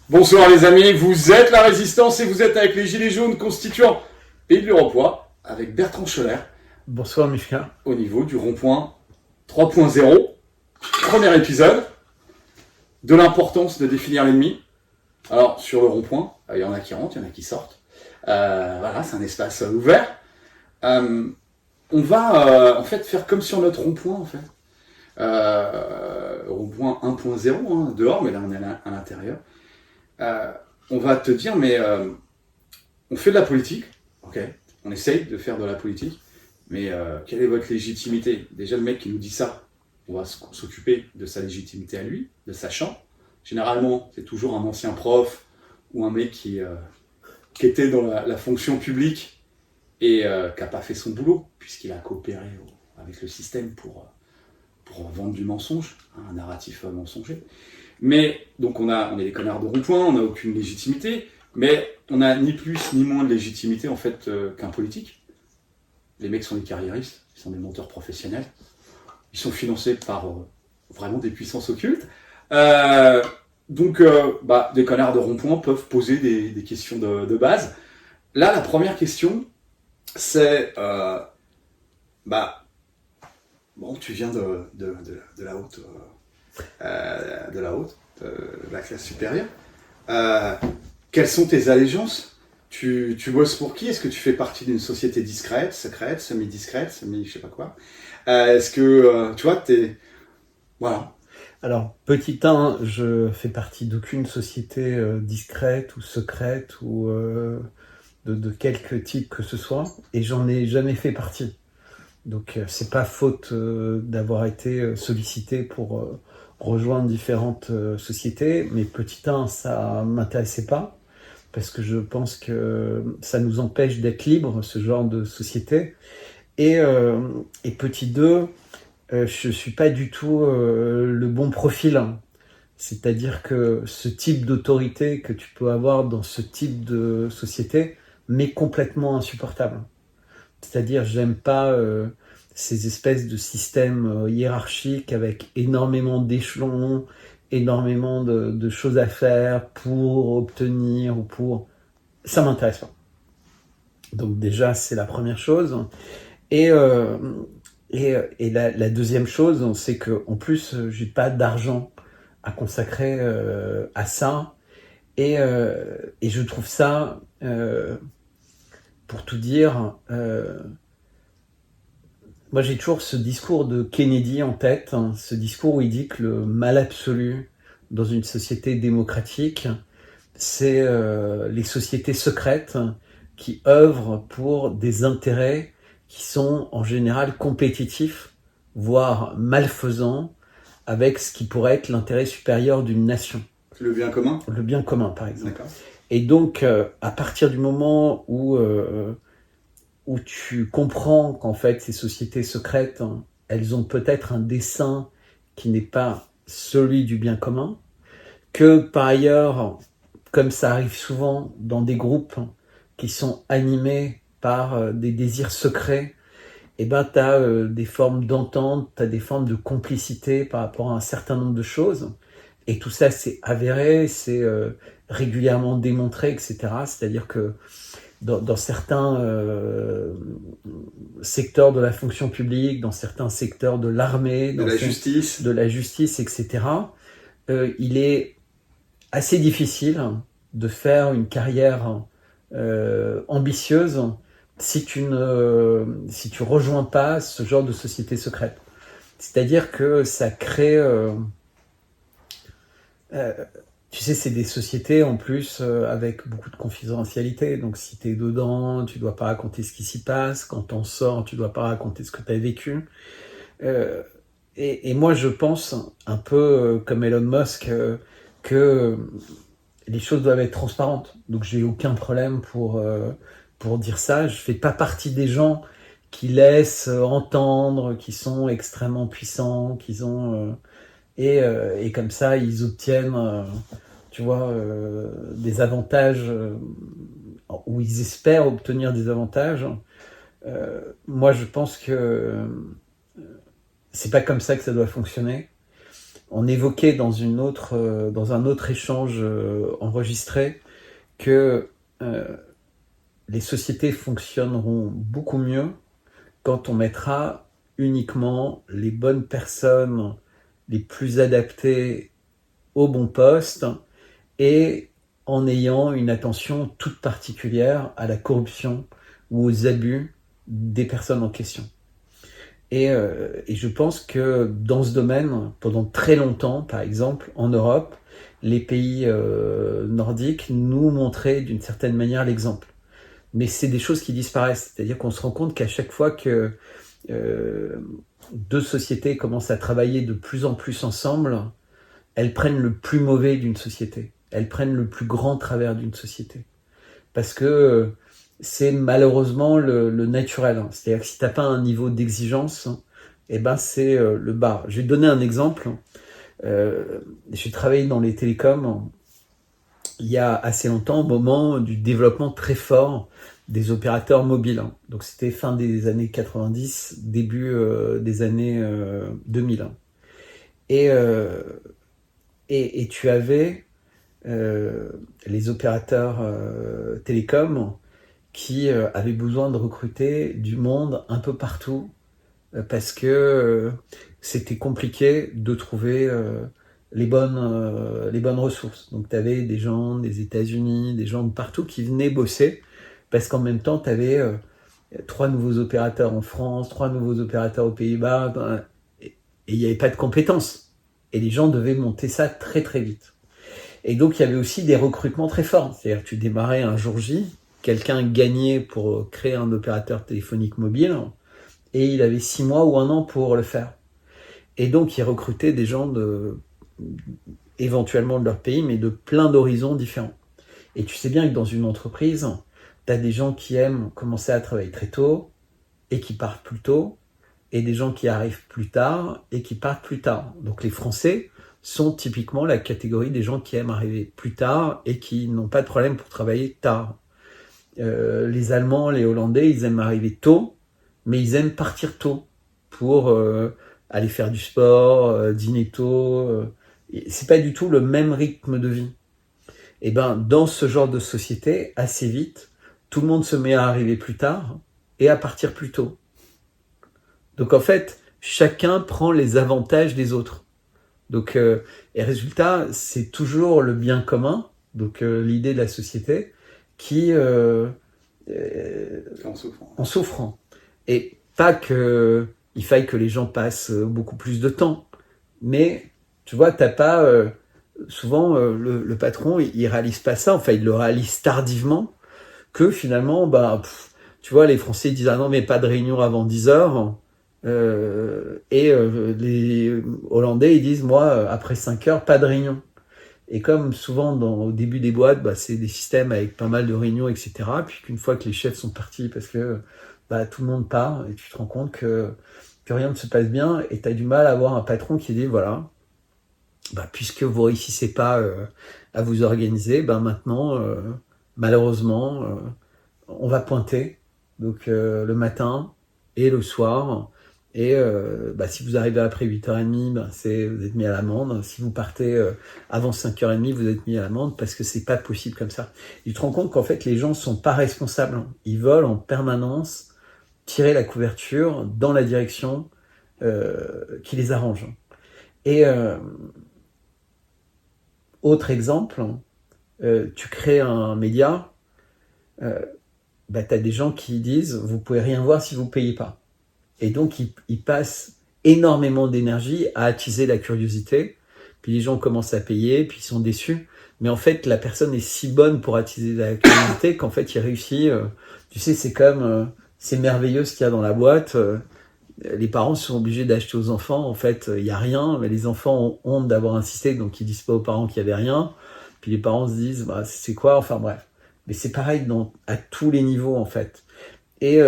Bonsoir les amis, vous êtes la Résistance et vous êtes avec les Gilets jaunes constituant Pays de l'Uropoix avec Bertrand Scholler Bonsoir Mishka. au niveau du rond-point 3.0, premier épisode, de l'importance de définir l'ennemi. Alors sur le rond-point, il y en a qui rentrent, il y en a qui sortent. Voilà, c'est un espace ouvert. On va en fait faire comme sur notre rond-point en fait. Rond-point 1.0 hein, dehors, mais là on est à l'intérieur. On va te dire, mais on fait de la politique, ok, on essaye de faire de la politique, mais quelle est votre légitimité? Déjà, le mec qui nous dit ça, on va s'occuper de sa légitimité à lui, de sa chambre. Généralement, c'est toujours un ancien prof ou un mec qui était dans la fonction publique et qui n'a pas fait son boulot, puisqu'il a coopéré avec le système pour vendre du mensonge, un narratif mensonger. Mais, donc on est des connards de rond-point, on n'a aucune légitimité, mais on n'a ni plus ni moins de légitimité en fait qu'un politique. Les mecs sont des carriéristes, ils sont des monteurs professionnels, ils sont financés par vraiment des puissances occultes. Donc des connards de rond-point peuvent poser des questions de base. Là, la première question, c'est bon, tu viens de la haute... de la classe supérieure. Quelles sont tes allégeances? Tu bosses pour qui? Est-ce que tu fais partie d'une société discrète, secrète, semi-discrète, je sais pas quoi? Est-ce que, tu vois, Voilà. Alors, petit 1, je fais partie d'aucune société discrète ou secrète ou de quelque type que ce soit, et j'en ai jamais fait partie. Donc, c'est pas faute d'avoir été sollicité pour rejoindre différentes sociétés, mais petit 1, ça m'intéressait pas, parce que je pense que ça nous empêche d'être libres, ce genre de société. Et petit 2, je suis pas du tout le bon profil. C'est-à-dire que ce type d'autorité que tu peux avoir dans ce type de société m'est complètement insupportable. C'est-à-dire, j'aime pas ces espèces de systèmes hiérarchiques avec énormément d'échelons, énormément de choses à faire pour obtenir ou pour... Ça m'intéresse pas. Donc déjà, c'est la première chose. Et la deuxième chose, c'est que en plus, j'ai pas d'argent à consacrer à ça. Et je trouve ça, pour tout dire, moi j'ai toujours ce discours de Kennedy en tête, hein, ce discours où il dit que le mal absolu dans une société démocratique, c'est les sociétés secrètes qui œuvrent pour des intérêts qui sont en général compétitifs, voire malfaisants, avec ce qui pourrait être l'intérêt supérieur d'une nation. Le bien commun? Le bien commun, par exemple. D'accord. Et donc, à partir du moment où tu comprends qu'en fait, ces sociétés secrètes, hein, elles ont peut-être un dessein qui n'est pas celui du bien commun, que par ailleurs, comme ça arrive souvent dans des groupes qui sont animés par des désirs secrets, et ben tu as des formes d'entente, tu as des formes de complicité par rapport à un certain nombre de choses. Et tout ça, c'est avéré, c'est régulièrement démontré, etc. C'est-à-dire que dans certains secteurs de la fonction publique, dans certains secteurs de l'armée, de la justice, etc., il est assez difficile de faire une carrière ambitieuse si tu rejoins pas ce genre de société secrète. C'est-à-dire que ça crée... tu sais, c'est des sociétés en plus avec beaucoup de confidentialité. Donc si tu es dedans, tu dois pas raconter ce qui s'y passe. Quand t'en sors, tu dois pas raconter ce que tu as vécu. Et moi, je pense, un peu comme Elon Musk, que les choses doivent être transparentes. Donc j'ai aucun problème pour dire ça. Je fais pas partie des gens qui laissent entendre qu'ils sont extrêmement puissants, qu'ils ont... et comme ça, ils obtiennent, tu vois, des avantages, ou ils espèrent obtenir des avantages. Moi, je pense que c'est pas comme ça que ça doit fonctionner. On évoquait dans un autre échange enregistré que les sociétés fonctionneront beaucoup mieux quand on mettra uniquement les bonnes personnes les plus adaptées au bon poste et en ayant une attention toute particulière à la corruption ou aux abus des personnes en question. Et je pense que dans ce domaine, pendant très longtemps, par exemple, en Europe, les pays nordiques nous montraient d'une certaine manière l'exemple. Mais c'est des choses qui disparaissent. C'est-à-dire qu'on se rend compte qu'à chaque fois que deux sociétés commencent à travailler de plus en plus ensemble, elles prennent le plus mauvais d'une société. Elles prennent le plus grand travers d'une société. Parce que c'est malheureusement le naturel. C'est-à-dire que si tu n'as pas un niveau d'exigence, eh ben c'est le bas. Je vais te donner un exemple. J'ai travaillé dans les télécoms il y a assez longtemps, au moment du développement très fort des opérateurs mobiles. Donc c'était fin des années 90, début des années 2000. Et, et tu avais les opérateurs télécoms qui avaient besoin de recruter du monde un peu partout parce que c'était compliqué de trouver les bonnes ressources. Donc tu avais des gens des États-Unis, des gens de partout qui venaient bosser parce qu'en même temps tu avais 3 nouveaux opérateurs en France, 3 nouveaux opérateurs aux Pays-Bas, et il n'y avait pas de compétences. Et les gens devaient monter ça très très vite. Et donc il y avait aussi des recrutements très forts. C'est-à-dire que tu démarrais un jour J, quelqu'un gagnait pour créer un opérateur téléphonique mobile, et il avait 6 mois ou 1 an pour le faire. Et donc il recrutait des gens éventuellement de leur pays, mais de plein d'horizons différents. Et tu sais bien que dans une entreprise, tu as des gens qui aiment commencer à travailler très tôt et qui partent plus tôt, et des gens qui arrivent plus tard et qui partent plus tard. Donc les Français sont typiquement la catégorie des gens qui aiment arriver plus tard et qui n'ont pas de problème pour travailler tard. Les Allemands, les Hollandais, ils aiment arriver tôt, mais ils aiment partir tôt pour aller faire du sport, dîner tôt. C'est pas du tout le même rythme de vie. Et ben, dans ce genre de société, assez vite, tout le monde se met à arriver plus tard et à partir plus tôt. Donc en fait, chacun prend les avantages des autres. Donc, et résultat, c'est toujours le bien commun, donc l'idée de la société, qui en souffrant. Et pas que il faille que les gens passent beaucoup plus de temps, mais tu vois, t'as pas souvent le patron, il réalise pas ça, enfin il le réalise tardivement, que finalement, tu vois, les Français disent ah non mais pas de réunion avant 10h. Les Hollandais ils disent moi après 5h pas de réunion. Et comme souvent au début des boîtes, c'est des systèmes avec pas mal de réunions, etc. Puis qu'une fois que les chefs sont partis, parce que tout le monde part, et tu te rends compte que rien ne se passe bien, et tu as du mal à avoir un patron qui dit voilà, puisque vous réussissez pas à vous organiser, maintenant, malheureusement, on va pointer, donc le matin et le soir. Et si vous arrivez après 8h30, vous êtes mis à l'amende. Si vous partez avant 5h30, vous êtes mis à l'amende parce que c'est pas possible comme ça. Et tu te rends compte qu'en fait, les gens sont pas responsables. Ils veulent en permanence tirer la couverture dans la direction qui les arrange. Et autre exemple, tu crées un média, tu as des gens qui disent « vous pouvez rien voir si vous payez pas ». Et donc, ils passent énormément d'énergie à attiser la curiosité. Puis les gens commencent à payer, puis ils sont déçus. Mais en fait, la personne est si bonne pour attiser la curiosité qu'en fait, il réussit. Tu sais, c'est comme c'est merveilleux ce qu'il y a dans la boîte. Les parents sont obligés d'acheter aux enfants. En fait, il n'y a rien, mais les enfants ont honte d'avoir insisté, donc ils disent pas aux parents qu'il n'y avait rien. Puis les parents se disent, c'est quoi? Enfin bref. Mais c'est pareil à tous les niveaux, en fait. Et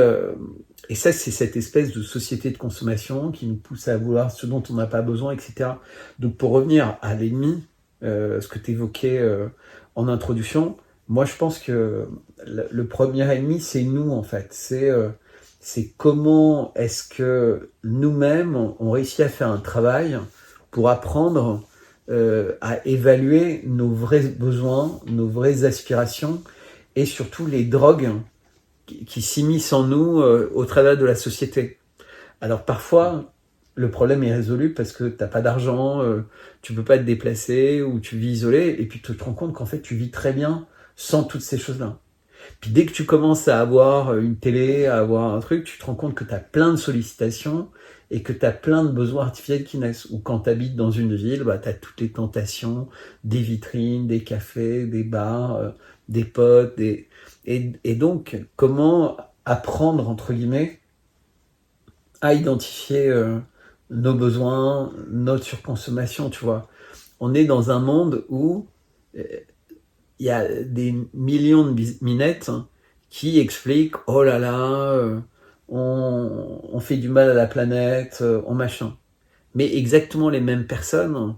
ça, c'est cette espèce de société de consommation qui nous pousse à vouloir ce dont on n'a pas besoin, etc. Donc pour revenir à l'ennemi, ce que tu évoquais en introduction, moi je pense que le premier ennemi, c'est nous en fait. C'est comment est-ce que nous-mêmes, on réussit à faire un travail pour apprendre à évaluer nos vrais besoins, nos vraies aspirations et surtout les drogues qui s'immiscent en nous au travers de la société. Alors parfois, le problème est résolu parce que t'as pas d'argent, tu peux pas te déplacer ou tu vis isolé et puis tu te rends compte qu'en fait tu vis très bien sans toutes ces choses-là. Puis dès que tu commences à avoir une télé, à avoir un truc, tu te rends compte que tu as plein de sollicitations et que tu as plein de besoins artificiels qui naissent. Ou quand tu habites dans une ville, bah, tu as toutes les tentations, des vitrines, des cafés, des bars, des potes. Et donc, comment apprendre, entre guillemets, à identifier nos besoins, notre surconsommation, tu vois. On est dans un monde où il y a des millions de minettes qui expliquent « Oh là là, on fait du mal à la planète, on machin ». Mais exactement les mêmes personnes,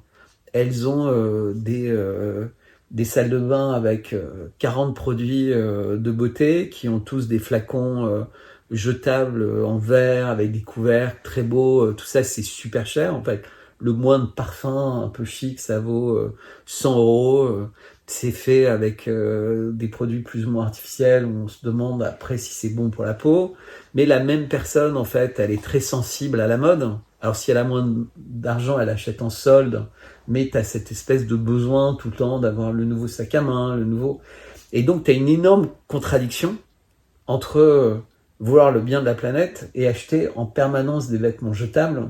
elles ont des salles de bain avec 40 produits de beauté qui ont tous des flacons jetables en verre avec des couvercles très beaux. Tout ça, c'est super cher en fait. Le moindre parfum un peu chic, ça vaut 100 €. C'est fait avec des produits plus ou moins artificiels où on se demande après si c'est bon pour la peau. Mais la même personne, en fait, elle est très sensible à la mode. Alors si elle a moins d'argent, elle achète en solde, mais tu as cette espèce de besoin tout le temps d'avoir le nouveau sac à main, le nouveau... Et donc tu as une énorme contradiction entre vouloir le bien de la planète et acheter en permanence des vêtements jetables,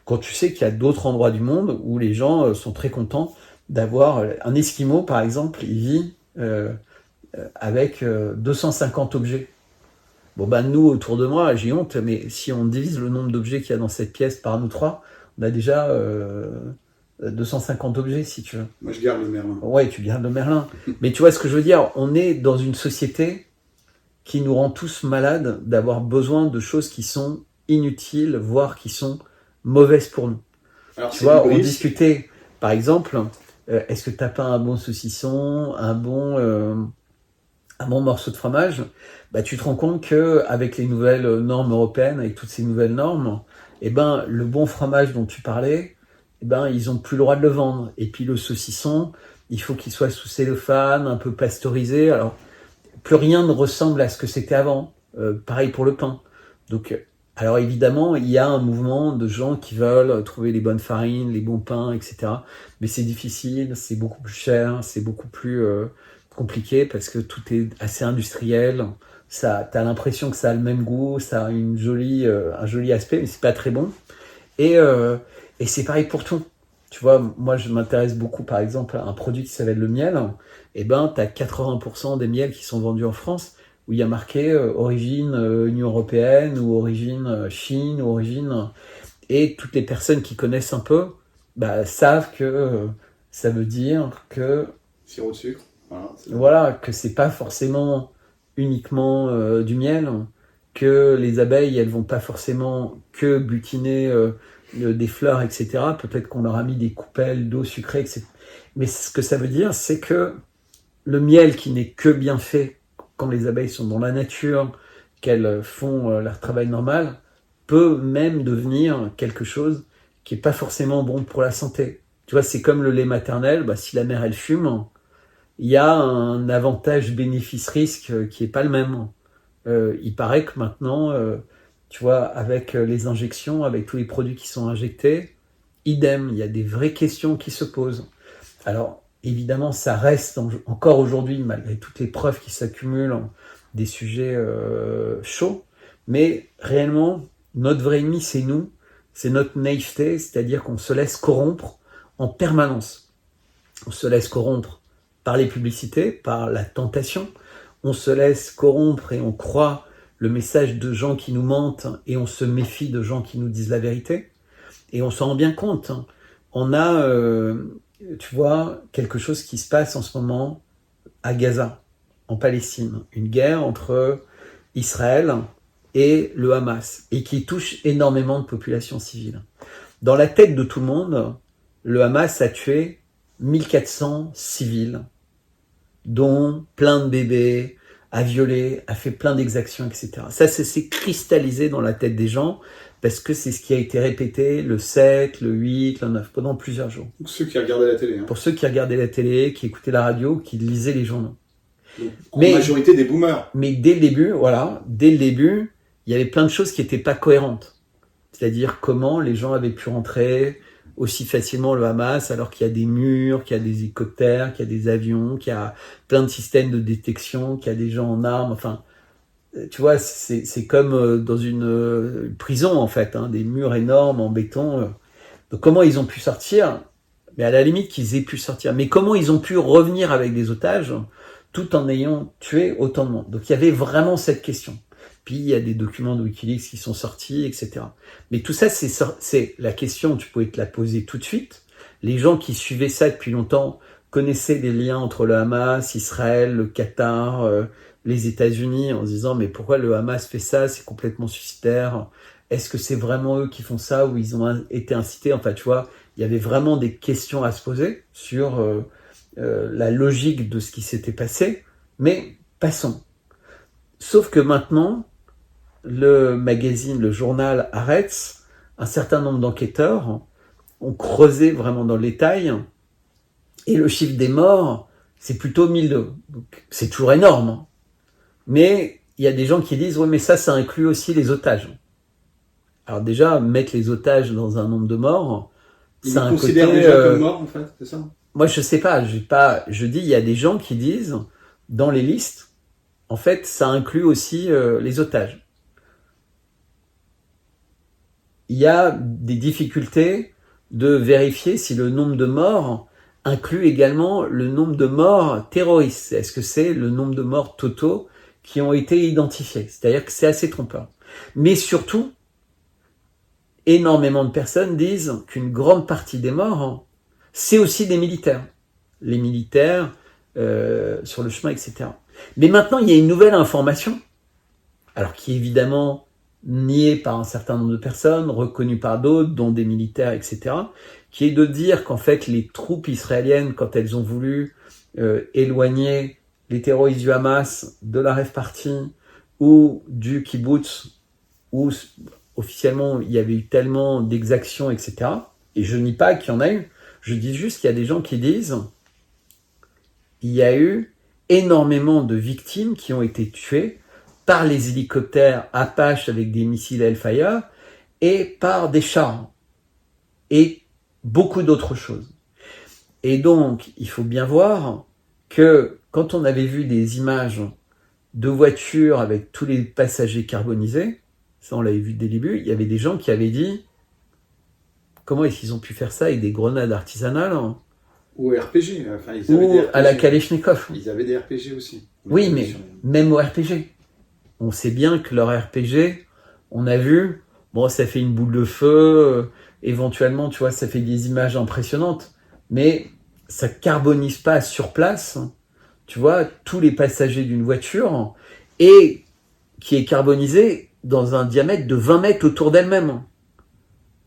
quand tu sais qu'il y a d'autres endroits du monde où les gens sont très contents d'avoir un Esquimau, par exemple, il vit avec 250 objets. Bon, ben nous, autour de moi, j'ai honte, mais si on divise le nombre d'objets qu'il y a dans cette pièce par nous trois, on a déjà 250 objets, si tu veux. Moi, je garde le Merlin. Ouais, tu gardes le Merlin. Mais tu vois ce que je veux dire? On est dans une société qui nous rend tous malades d'avoir besoin de choses qui sont inutiles, voire qui sont mauvaises pour nous. Alors, tu vois, on discutait, par exemple, est-ce que t'as pas un bon saucisson, un bon morceau de fromage? Bah, tu te rends compte que avec les nouvelles normes européennes, avec toutes ces nouvelles normes, eh ben, le bon fromage dont tu parlais, eh ben, ils ont plus le droit de le vendre. Et puis le saucisson, il faut qu'il soit sous cellophane, un peu pasteurisé. Alors, plus rien ne ressemble à ce que c'était avant. Pareil pour le pain. Donc, alors évidemment, il y a un mouvement de gens qui veulent trouver les bonnes farines, les bons pains, etc. Mais c'est difficile, c'est beaucoup plus cher, c'est beaucoup plus compliqué parce que tout est assez industriel. Ça, t'as l'impression que ça a le même goût, ça a un joli aspect, mais c'est pas très bon. Et c'est pareil pour tout. Tu vois, moi je m'intéresse beaucoup par exemple à un produit qui s'appelle le miel. Et ben, t'as 80% des miels qui sont vendus en France où il y a marqué origine Union Européenne ou origine Chine ou origine... Et toutes les personnes qui connaissent un peu bah, savent que ça veut dire que... Sirop de sucre. Voilà, que c'est pas forcément uniquement du miel, que les abeilles, elles vont pas forcément que butiner des fleurs, etc. Peut-être qu'on leur a mis des coupelles d'eau sucrée, etc. Mais ce que ça veut dire, c'est que le miel qui n'est que bien fait quand les abeilles sont dans la nature, qu'elles font leur travail normal, peut même devenir quelque chose qui est pas forcément bon pour la santé. Tu vois, c'est comme le lait maternel, bah, si la mère elle fume, il y a un avantage bénéfice-risque qui est pas le même. Il paraît que maintenant, tu vois, avec les injections, avec tous les produits qui sont injectés, idem, il y a des vraies questions qui se posent. Alors, évidemment, ça reste encore aujourd'hui, malgré toutes les preuves qui s'accumulent, des sujets chauds, mais réellement, notre vrai ennemi, c'est nous, c'est notre naïveté, c'est-à-dire qu'on se laisse corrompre en permanence. On se laisse corrompre par les publicités, par la tentation. On se laisse corrompre et on croit le message de gens qui nous mentent et on se méfie de gens qui nous disent la vérité. Et on s'en rend bien compte. On a, tu vois, quelque chose qui se passe en ce moment à Gaza, en Palestine. Une guerre entre Israël et le Hamas et qui touche énormément de populations civiles. Dans la tête de tout le monde, le Hamas a tué 1400 civils, dont plein de bébés, a violé, a fait plein d'exactions, etc. Ça s'est cristallisé dans la tête des gens parce que c'est ce qui a été répété le 7, le 8, le 9, pendant plusieurs jours. Pour ceux qui regardaient la télé. Hein. Pour ceux qui regardaient la télé, qui écoutaient la radio, qui lisaient les journaux. Donc, en majorité des boomers. Mais dès le début, il y avait plein de choses qui n'étaient pas cohérentes. C'est-à-dire comment les gens avaient pu rentrer aussi facilement le Hamas alors qu'il y a des murs, qu'il y a des hélicoptères, qu'il y a des avions, qu'il y a plein de systèmes de détection, qu'il y a des gens en armes. Enfin, tu vois, c'est comme dans une prison en fait, hein, des murs énormes en béton. Donc comment ils ont pu sortir? Mais à la limite qu'ils aient pu sortir. Mais comment ils ont pu revenir avec des otages tout en ayant tué autant de monde? Donc il y avait vraiment cette question. Puis il y a des documents de Wikileaks qui sont sortis, etc. Mais tout ça, c'est la question, tu pouvais te la poser tout de suite. Les gens qui suivaient ça depuis longtemps connaissaient des liens entre le Hamas, Israël, le Qatar, les États-Unis, en se disant mais pourquoi le Hamas fait ça? C'est complètement suicidaire. Est-ce que c'est vraiment eux qui font ça ou ils ont été incités? Enfin, tu vois, il y avait vraiment des questions à se poser sur la logique de ce qui s'était passé. Mais passons. Sauf que maintenant, le magazine, le journal Haaretz, un certain nombre d'enquêteurs ont creusé vraiment dans le détail, et le chiffre des morts, c'est plutôt 1002. Donc, c'est toujours énorme. Hein. Mais il y a des gens qui disent, ouais, mais ça inclut aussi les otages. Alors déjà, mettre les otages dans un nombre de morts, ça a un côté... Ils considèrent les gens comme morts, en fait, c'est ça? Moi, je sais pas, je dis, il y a des gens qui disent, dans les listes, en fait, ça inclut aussi les otages. Il y a des difficultés de vérifier si le nombre de morts inclut également le nombre de morts terroristes. Est-ce que c'est le nombre de morts totaux qui ont été identifiés? C'est-à-dire que c'est assez trompeur. Mais surtout, énormément de personnes disent qu'une grande partie des morts, c'est aussi des militaires. Les militaires sur le chemin, etc. Mais maintenant, il y a une nouvelle information, alors qui est évidemment niée par un certain nombre de personnes, reconnue par d'autres, dont des militaires, etc., qui est de dire qu'en fait, les troupes israéliennes, quand elles ont voulu éloigner les terroristes du Hamas de la Rave Party ou du kibbutz, où officiellement il y avait eu tellement d'exactions, etc., et je nie pas qu'il y en a eu, je dis juste qu'il y a des gens qui disent il y a eu énormément de victimes qui ont été tuées par les hélicoptères Apache avec des missiles Hellfire et par des chars et beaucoup d'autres choses. Et donc, il faut bien voir que quand on avait vu des images de voitures avec tous les passagers carbonisés, ça on l'avait vu dès le début, il y avait des gens qui avaient dit comment est-ce qu'ils ont pu faire ça avec des grenades artisanales ou RPG, enfin, ils avaient des RPG. À la Kalachnikov. Ils avaient des RPG aussi. Oui, mais même au RPG. On sait bien que leur RPG, on a vu, bon, ça fait une boule de feu, éventuellement, tu vois, ça fait des images impressionnantes, mais ça carbonise pas sur place, tu vois, tous les passagers d'une voiture, et qui est carbonisée dans un diamètre de 20 mètres autour d'elle-même.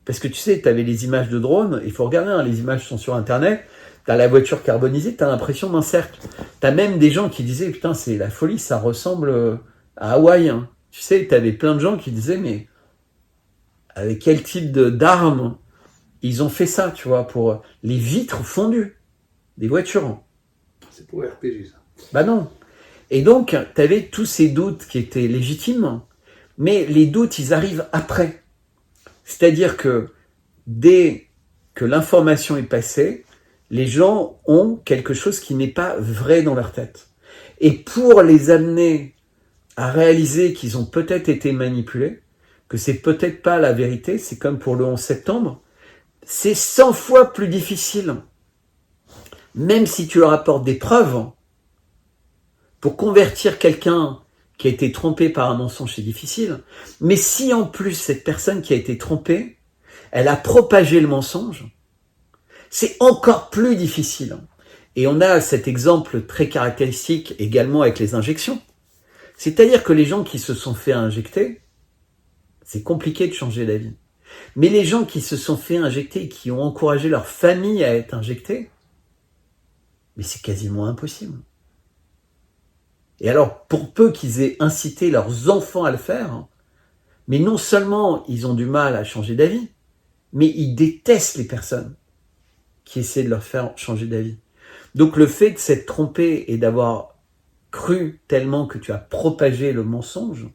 Parce que tu sais, tu avais les images de drones, il faut regarder, hein, les images sont sur Internet, t'as la voiture carbonisée, t'as l'impression d'un cercle. T'as même des gens qui disaient, putain, c'est la folie, ça ressemble à Hawaï. Hein. Tu sais, t'avais plein de gens qui disaient, mais avec quel type d'armes ils ont fait ça, tu vois, pour les vitres fondues des voitures. C'est pour RPG, ça. Bah non. Et donc, t'avais tous ces doutes qui étaient légitimes, mais les doutes, ils arrivent après. C'est-à-dire que dès que l'information est passée, les gens ont quelque chose qui n'est pas vrai dans leur tête. Et pour les amener à réaliser qu'ils ont peut-être été manipulés, que c'est peut-être pas la vérité, c'est comme pour le 11 septembre, c'est 100 fois plus difficile. Même si tu leur apportes des preuves, pour convertir quelqu'un qui a été trompé par un mensonge, c'est difficile. Mais si en plus cette personne qui a été trompée, elle a propagé le mensonge, c'est encore plus difficile. Et on a cet exemple très caractéristique également avec les injections. C'est-à-dire que les gens qui se sont fait injecter, c'est compliqué de changer d'avis. Mais les gens qui se sont fait injecter et qui ont encouragé leur famille à être injectés, mais c'est quasiment impossible. Et alors, pour peu qu'ils aient incité leurs enfants à le faire, mais non seulement ils ont du mal à changer d'avis, mais ils détestent les personnes qui essaient de leur faire changer d'avis. Donc le fait de s'être trompé et d'avoir cru tellement que tu as propagé le mensonge,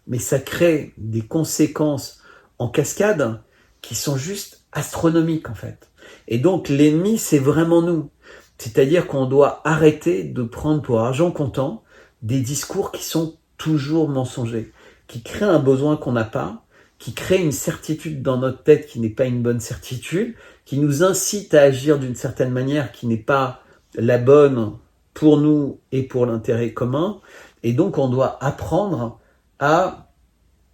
mais ça crée des conséquences en cascade qui sont juste astronomiques en fait. Et donc l'ennemi, c'est vraiment nous. C'est-à-dire qu'on doit arrêter de prendre pour argent comptant des discours qui sont toujours mensongers, qui créent un besoin qu'on n'a pas, qui créent une certitude dans notre tête qui n'est pas une bonne certitude, qui nous incite à agir d'une certaine manière qui n'est pas la bonne pour nous et pour l'intérêt commun. Et donc on doit apprendre à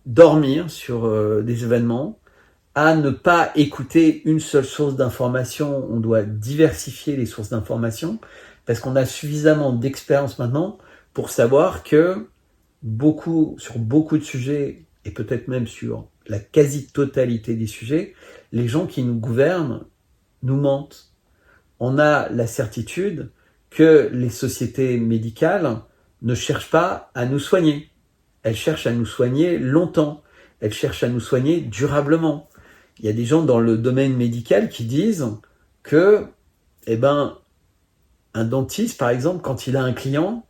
dormir sur des événements, à ne pas écouter une seule source d'information. On doit diversifier les sources d'information parce qu'on a suffisamment d'expérience maintenant pour savoir que sur beaucoup de sujets, et peut-être même sur la quasi-totalité des sujets, les gens qui nous gouvernent nous mentent. On a la certitude que les sociétés médicales ne cherchent pas à nous soigner. Elles cherchent à nous soigner longtemps. Elles cherchent à nous soigner durablement. Il y a des gens dans le domaine médical qui disent que, un dentiste, par exemple, quand il a un client,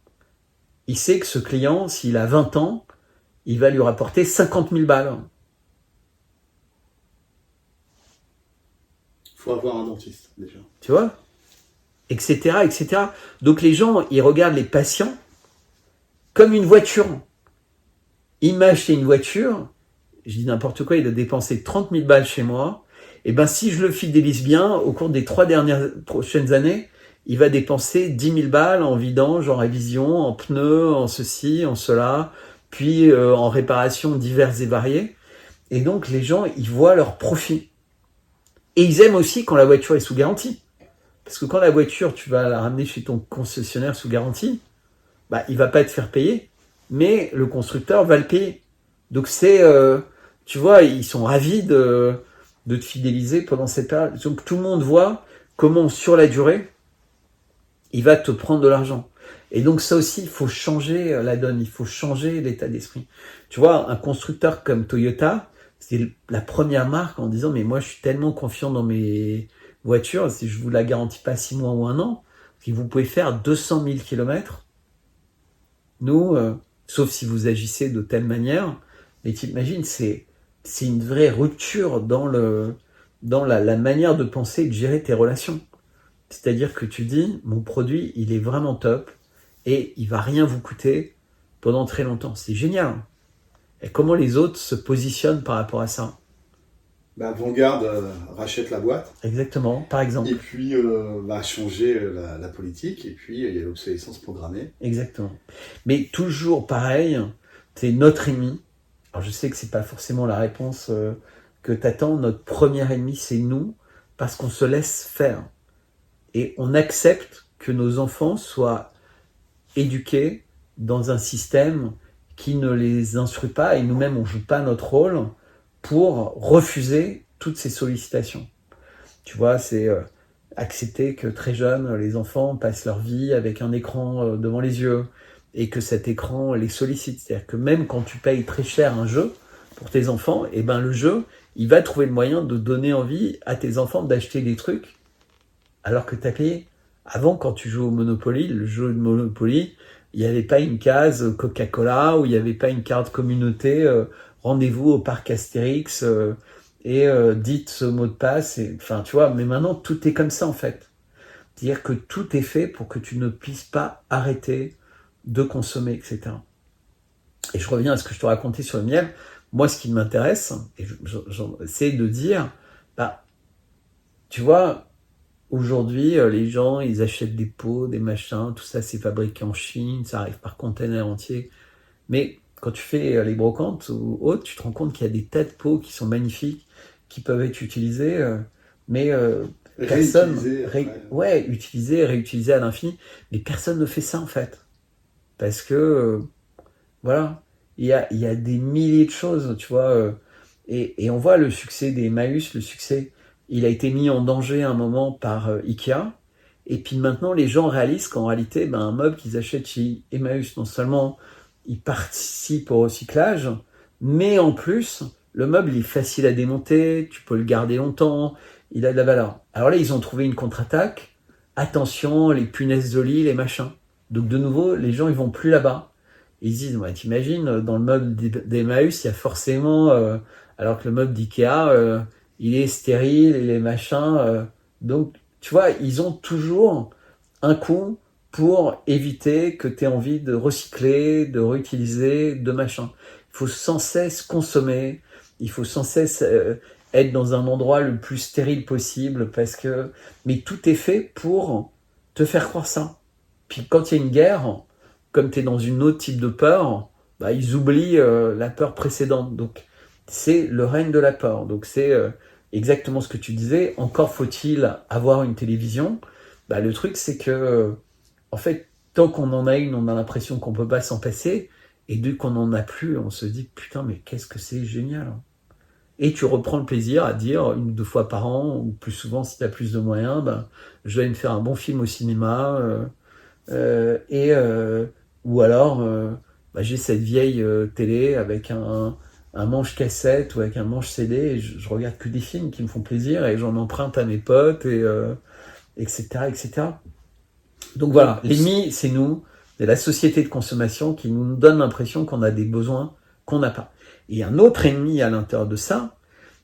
il sait que ce client, s'il a 20 ans, il va lui rapporter 50 000 balles. Il faut avoir un dentiste, déjà. Tu vois ? Etc., etc. Donc les gens, ils regardent les patients comme une voiture. Il m'a acheté une voiture, je dis n'importe quoi, il a dépensé 30 000 balles chez moi, et ben si je le fidélise bien, au cours des 3 prochaines années, il va dépenser 10 000 balles en vidange, en révision, en pneus, en ceci, en cela, puis en réparations diverses et variées. Et donc les gens, ils voient leur profit. Et ils aiment aussi quand la voiture est sous garantie. Parce que quand la voiture, tu vas la ramener chez ton concessionnaire sous garantie, bah, il va pas te faire payer, mais le constructeur va le payer. Donc tu vois, ils sont ravis de te fidéliser pendant cette période. Donc tout le monde voit comment sur la durée, il va te prendre de l'argent. Et donc ça aussi, il faut changer la donne, il faut changer l'état d'esprit. Tu vois, un constructeur comme Toyota, c'est la première marque en disant, mais moi je suis tellement confiant dans mes voitures, si je vous la garantis pas 6 mois ou 1 an, si vous pouvez faire 200 000 kilomètres, nous, sauf si vous agissez de telle manière, mais t'imagines, c'est une vraie rupture dans la manière de penser et de gérer tes relations. C'est-à-dire que tu dis, mon produit, il est vraiment top et il va rien vous coûter pendant très longtemps. C'est génial. Et comment les autres se positionnent par rapport à ça ? Vanguard rachète la boîte. Exactement, par exemple. Et puis va changer la politique. Et puis il y a l'obsolescence programmée. Exactement. Mais toujours pareil, c'est notre ennemi. Alors je sais que c'est pas forcément la réponse que t'attends. Notre premier ennemi, c'est nous, parce qu'on se laisse faire. Et on accepte que nos enfants soient éduqués dans un système qui ne les instruit pas, et nous-mêmes, on ne joue pas notre rôle pour refuser toutes ces sollicitations. Tu vois, c'est accepter que très jeunes, les enfants passent leur vie avec un écran devant les yeux, et que cet écran les sollicite. C'est-à-dire que même quand tu payes très cher un jeu pour tes enfants, et ben le jeu, il va trouver le moyen de donner envie à tes enfants d'acheter des trucs alors que tu as payé. Avant, quand tu joues au Monopoly, le jeu de Monopoly, il n'y avait pas une case Coca-Cola, ou il n'y avait pas une carte communauté, rendez-vous au parc Astérix, et dites ce mot de passe. Enfin, tu vois, mais maintenant, tout est comme ça, en fait. C'est-à-dire que tout est fait pour que tu ne puisses pas arrêter de consommer, etc. Et je reviens à ce que je te racontais sur le miel. Moi, ce qui m'intéresse, c'est de dire, tu vois, aujourd'hui, les gens, ils achètent des pots, des machins, tout ça, c'est fabriqué en Chine, ça arrive par container entier. Mais quand tu fais les brocantes ou autres, tu te rends compte qu'il y a des tas de pots qui sont magnifiques, qui peuvent être utilisés, mais personne... utilisés, réutilisés à l'infini. Mais personne ne fait ça, en fait. Parce que, voilà, il y a des milliers de choses, tu vois. Et on voit le succès des Emmaüs, le succès... Il a été mis en danger à un moment par Ikea, Et puis maintenant, les gens réalisent qu'en réalité, un meuble qu'ils achètent chez Emmaüs, non seulement il participe au recyclage, mais en plus, le meuble il est facile à démonter, tu peux le garder longtemps, il a de la valeur. Alors là, ils ont trouvé une contre-attaque. Attention, les punaises de lit, les machins. Donc de nouveau, les gens ils vont plus là-bas. Ils se disent, ouais, t'imagines, dans le meuble d'Emmaüs, il y a forcément, alors que le meuble d'Ikea, il est stérile et les machins. Donc, tu vois, ils ont toujours un coup pour éviter que tu aies envie de recycler, de réutiliser, de machin. Il faut sans cesse consommer, il faut sans cesse être dans un endroit le plus stérile possible, parce que... Mais tout est fait pour te faire croire ça. Puis quand il y a une guerre, comme tu es dans une autre type de peur, ils oublient la peur précédente. Donc c'est le règne de la peur. Donc c'est exactement ce que tu disais. Encore faut-il avoir une télévision. Le truc c'est que en fait, tant qu'on en a une, on a l'impression qu'on peut pas s'en passer. Et dès qu'on n'en a plus, on se dit putain, mais qu'est-ce que c'est génial. Et tu reprends le plaisir à dire 1 ou 2 fois par an, ou plus souvent si tu as plus de moyens, je vais me faire un bon film au cinéma. Ou alors j'ai cette vieille télé avec un manche cassette ou avec un manche CD, et je regarde que des films qui me font plaisir et j'en emprunte à mes potes, et etc., etc. Donc voilà, l'ennemi c'est nous, c'est la société de consommation qui nous donne l'impression qu'on a des besoins qu'on n'a pas. Et un autre ennemi à l'intérieur de ça,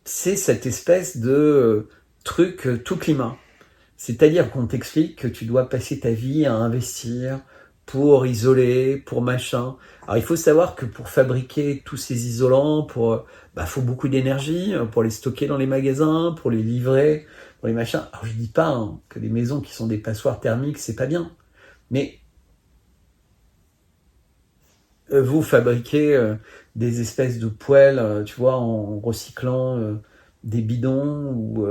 c'est cette espèce de truc tout climat. C'est-à-dire qu'on t'explique que tu dois passer ta vie à investir pour isoler, pour machin. Alors il faut savoir que pour fabriquer tous ces isolants, faut beaucoup d'énergie, pour les stocker dans les magasins, pour les livrer, pour les machins. Alors je dis pas que les maisons qui sont des passoires thermiques, c'est pas bien. Mais vous fabriquez des espèces de poêles, tu vois, en recyclant des bidons, ou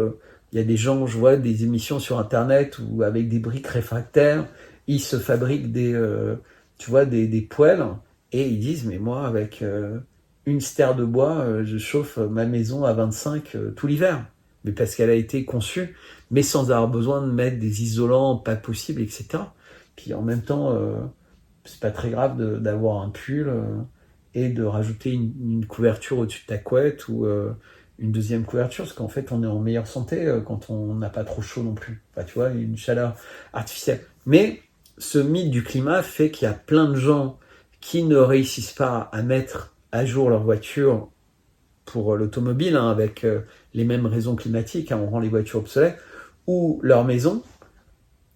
il y a des gens, je vois des émissions sur internet où avec des briques réfractaires, ils se fabriquent des poêles, et ils disent, mais moi avec une stère de bois, je chauffe ma maison à 25 tout l'hiver. Mais parce qu'elle a été conçue, mais sans avoir besoin de mettre des isolants pas possibles, etc. Puis en même temps, c'est pas très grave d'avoir un pull et de rajouter une couverture au-dessus de ta couette, ou une deuxième couverture, parce qu'en fait on est en meilleure santé quand on n'a pas trop chaud non plus. Enfin, tu vois, une chaleur artificielle. Mais ce mythe du climat fait qu'il y a plein de gens qui ne réussissent pas à mettre à jour leur voiture pour l'automobile, avec les mêmes raisons climatiques, on rend les voitures obsolètes, ou leur maison,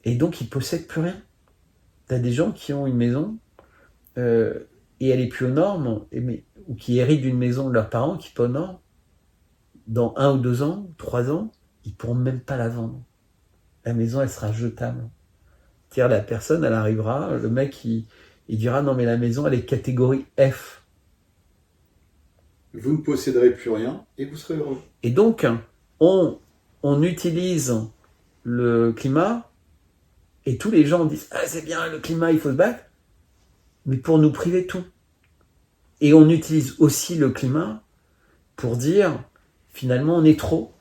et donc ils possèdent plus rien. T'as des gens qui ont une maison et elle est plus aux normes, ou qui héritent d'une maison de leurs parents qui n'est pas aux normes. Dans 1 ou 2 ans, 3 ans, ils ne pourront même pas la vendre. La maison, elle sera jetable. C'est-à-dire, la personne, elle arrivera, le mec, il dira, non mais la maison, elle est catégorie F. Vous ne posséderez plus rien et vous serez heureux. Et donc, on utilise le climat, et tous les gens disent, ah c'est bien, le climat, il faut se battre, mais pour nous priver de tout. Et on utilise aussi le climat pour dire, finalement, on est trop.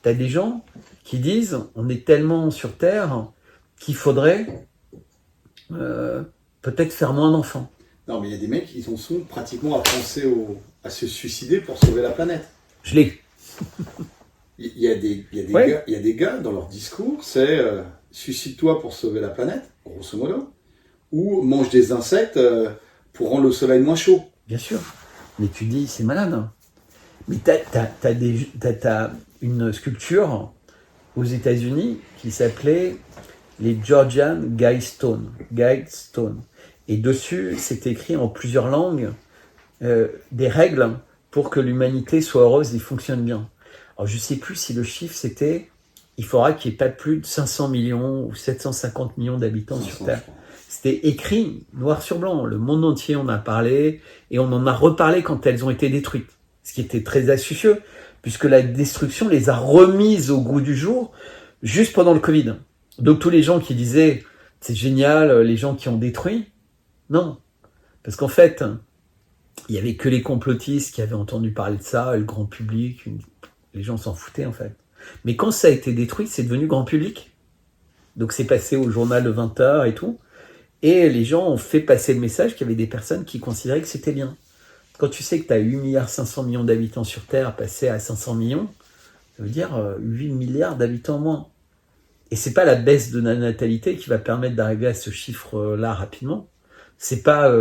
T'as des gens qui disent, on est tellement sur Terre qu'il faudrait peut-être faire moins d'enfants. Non, mais il y a des mecs, ils en sont pratiquement à penser à se suicider pour sauver la planète. Je l'ai. Il y a des gars, dans leur discours, c'est suicide-toi pour sauver la planète, grosso modo, ou mange des insectes pour rendre le soleil moins chaud. Bien sûr. Mais tu dis, c'est malade. Mais t'as une sculpture aux États-Unis qui s'appelait les Georgian Guidestone. Et dessus, c'est écrit en plusieurs langues des règles pour que l'humanité soit heureuse et fonctionne bien. Alors je sais plus si le chiffre c'était, il faudra qu'il n'y ait pas plus de 500 millions ou 750 millions d'habitants sur Terre. C'était écrit noir sur blanc. Le monde entier en a parlé, et on en a reparlé quand elles ont été détruites. Ce qui était très astucieux, puisque la destruction les a remises au goût du jour juste pendant le Covid. Donc tous les gens qui disaient c'est génial, les gens qui ont détruit, non. Parce qu'en fait, il n'y avait que les complotistes qui avaient entendu parler de ça, le grand public, les gens s'en foutaient en fait. Mais quand ça a été détruit, c'est devenu grand public. Donc c'est passé au journal de 20h et tout. Et les gens ont fait passer le message qu'il y avait des personnes qui considéraient que c'était bien. Quand tu sais que tu as 8,5 milliards d'habitants sur Terre, passé à 500 millions, ça veut dire 8 milliards d'habitants en moins. Et c'est pas la baisse de la natalité qui va permettre d'arriver à ce chiffre-là rapidement. C'est pas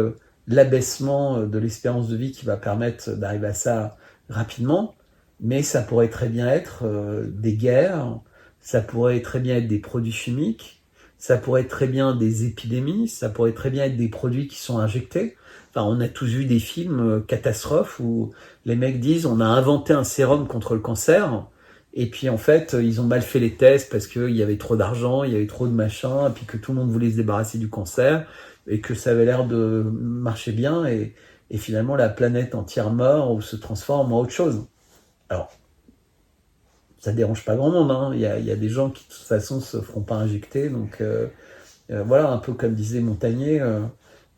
l'abaissement de l'espérance de vie qui va permettre d'arriver à ça rapidement, mais ça pourrait très bien être des guerres, ça pourrait très bien être des produits chimiques, ça pourrait être très bien des épidémies, ça pourrait très bien être des produits qui sont injectés. Enfin, on a tous vu des films catastrophes où les mecs disent on a inventé un sérum contre le cancer, et puis en fait ils ont mal fait les tests parce qu'il y avait trop d'argent, il y avait trop de machin, et puis que tout le monde voulait se débarrasser du cancer, et que ça avait l'air de marcher bien, et finalement la planète entière meurt ou se transforme en autre chose. Alors, ça dérange pas grand monde, hein. Il y a des gens qui de toute façon se feront pas injecter, donc voilà, un peu comme disait Montagnier,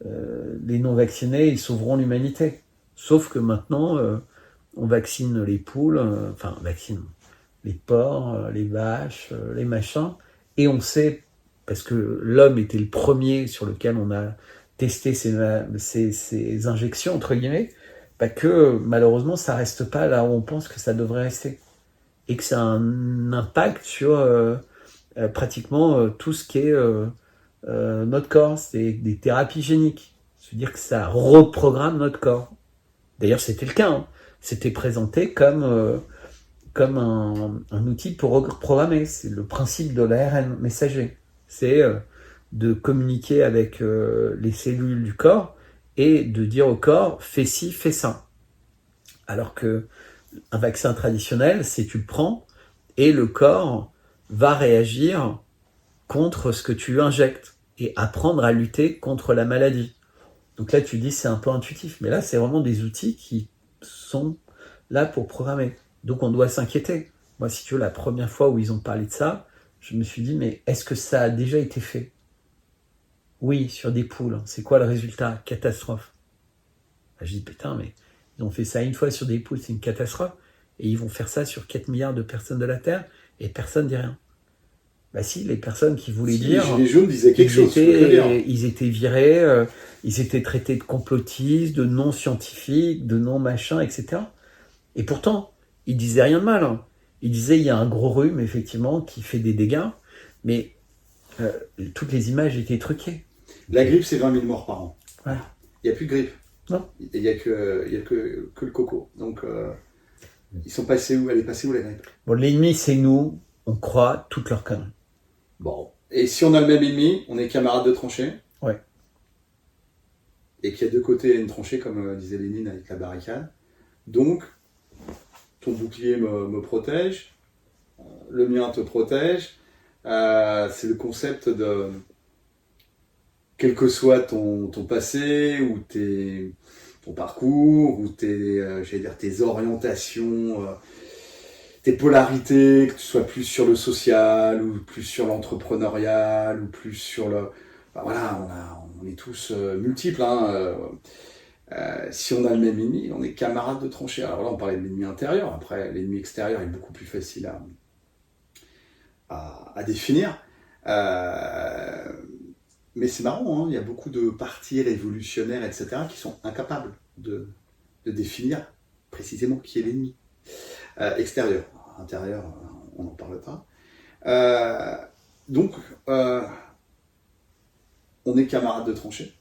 les non-vaccinés, ils sauveront l'humanité. Sauf que maintenant, on vaccine les poules, enfin, on vaccine les porcs, les vaches, les machins, et on sait, parce que l'homme était le premier sur lequel on a testé ces injections, entre guillemets, bah que malheureusement, ça reste pas là où on pense que ça devrait rester. Et que ça a un impact sur pratiquement tout ce qui est notre corps, c'est des thérapies géniques. C'est-à-dire que ça reprogramme notre corps. D'ailleurs, c'était le cas. Hein. C'était présenté comme un outil pour reprogrammer. C'est le principe de l'ARN messager. C'est de communiquer avec les cellules du corps et de dire au corps, fais ci, fais ça. Alors que un vaccin traditionnel, c'est tu le prends et le corps va réagir contre ce que tu lui injectes et apprendre à lutter contre la maladie. Donc là, tu dis c'est un peu intuitif, mais là, c'est vraiment des outils qui sont là pour programmer. Donc on doit s'inquiéter. Moi, si tu veux, la première fois où ils ont parlé de ça, je me suis dit, mais est-ce que ça a déjà été fait? Oui, sur des poules. C'est quoi le résultat? Catastrophe. Je dis, putain, mais ils ont fait ça une fois sur des poules, c'est une catastrophe. Et ils vont faire ça sur 4 milliards de personnes de la Terre, et personne ne dit rien. Bah si, les personnes qui voulaient dire... Les Gilets jaunes disaient quelque chose. Ils étaient virés, ils étaient traités de complotistes, de non-scientifiques, de non-machin, etc. Et pourtant, ils disaient rien de mal. Hein. Ils disaient, il y a un gros rhume, effectivement, qui fait des dégâts, mais toutes les images étaient truquées. La grippe, c'est 20 000 morts par an. Ouais. Il n'y a plus de grippe. Non. Il n'y a que le coco. Donc, ils sont passés où? Elle est passée où, la grippe? Bon, l'ennemi, c'est nous. On croit toutes leurs conneries. Bon. Et si on a le même ennemi, on est camarades de tranchée. Ouais. Et qu'il y a deux côtés une tranchée, comme disait Lénine avec la barricade. Donc, ton bouclier me protège, le mien te protège. C'est le concept de... Quel que soit ton passé, ou ton parcours, ou tes orientations, tes polarités, que tu sois plus sur le social, ou plus sur l'entrepreneurial, ou plus sur le... Ben voilà, on est tous multiples. Hein, si on a le même ennemi, on est camarades de tranchée. Alors là, on parlait de l'ennemi intérieur. Après, l'ennemi extérieur est beaucoup plus facile à définir. Mais c'est marrant, hein, il y a beaucoup de partis révolutionnaires, etc., qui sont incapables de définir précisément qui est l'ennemi. Extérieur. Intérieur, on n'en parle pas. Donc, on est camarades de tranchée.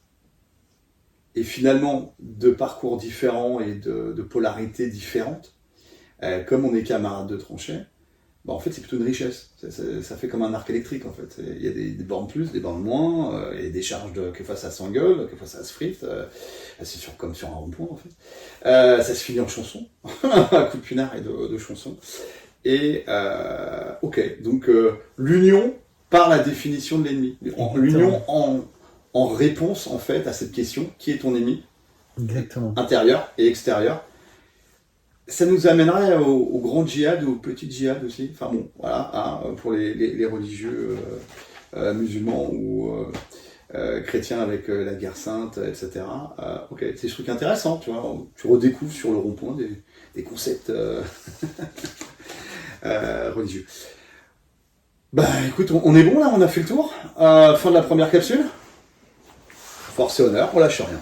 Et finalement, de parcours différents et de polarités différentes, comme on est camarades de tranchée, bah en fait, c'est plutôt une richesse. Ça fait comme un arc électrique, en fait. Il y a des bornes plus, des bornes moins, il y a des charges que fois ça s'engueule, que fois ça se frite. C'est comme sur un rond-point, en fait. Ça se finit en chanson, un coup de pinard et de chansons. Et, ok, donc l'union par la définition de l'ennemi. L'union en réponse, en fait, à cette question, qui est ton ennemi? Exactement. Intérieur et extérieur. Ça nous amènerait au grand djihad, au petit djihad aussi. Enfin bon, voilà, hein, pour les religieux musulmans ou chrétiens avec la guerre sainte, etc. Ok, c'est des trucs intéressants, tu vois. Tu redécouvres sur le rond-point des concepts religieux. Bah écoute, on est bon là, on a fait le tour. Fin de la première capsule. Force et honneur, on lâche rien.